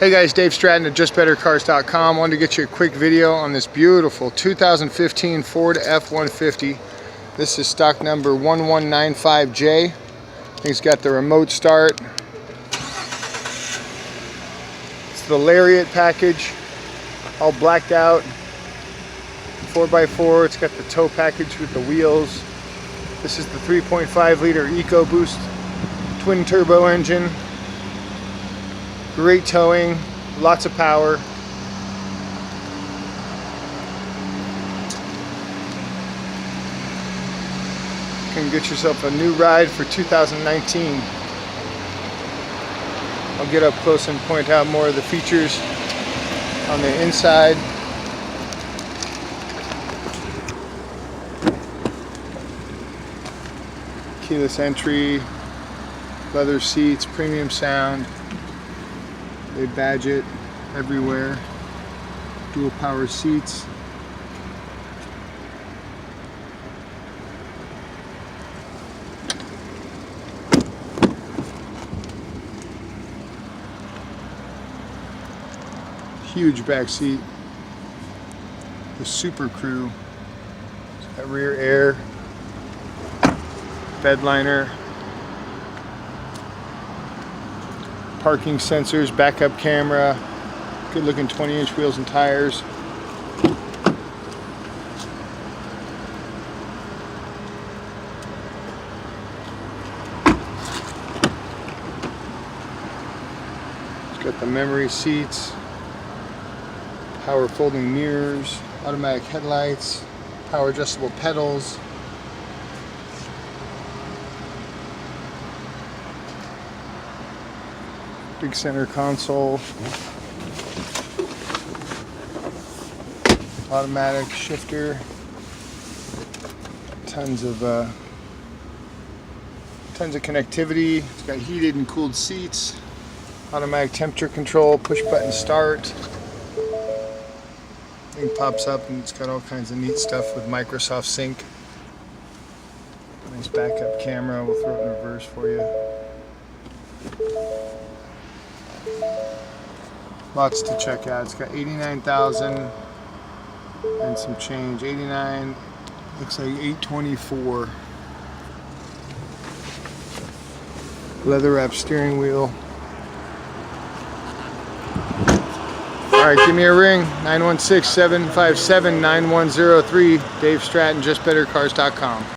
Hey guys, Dave Stratton at JustBetterCars.com. Wanted to get you a quick video on this beautiful 2015 Ford F-150. This is stock number 1195J. It's got the remote start. It's the Lariat package, all blacked out. 4x4, it's got the tow package with the wheels. This is the 3.5 liter EcoBoost twin turbo engine. Great towing, lots of power. You can get yourself a new ride for 2019. I'll get up close and point out more of the features on the inside. Keyless entry, leather seats, premium sound. They badge it everywhere. Dual power seats. Huge back seat. The SuperCrew. It's got rear air. Bed liner. Parking sensors, backup camera, good looking 20-inch wheels and tires. It's got the memory seats, power folding mirrors, automatic headlights, power adjustable pedals. Big center console, automatic shifter, tons of connectivity. It's got heated and cooled seats, automatic temperature control, push button start. Thing pops up and it's got all kinds of neat stuff with Microsoft Sync. Nice backup camera. We'll throw it in reverse for you. Lots to check out. It's got 89,000 and some change. 89, looks like 824. Leather wrapped steering wheel. Alright, give me a ring. 916-757-9103. Dave Stratton, JustBetterCars.com.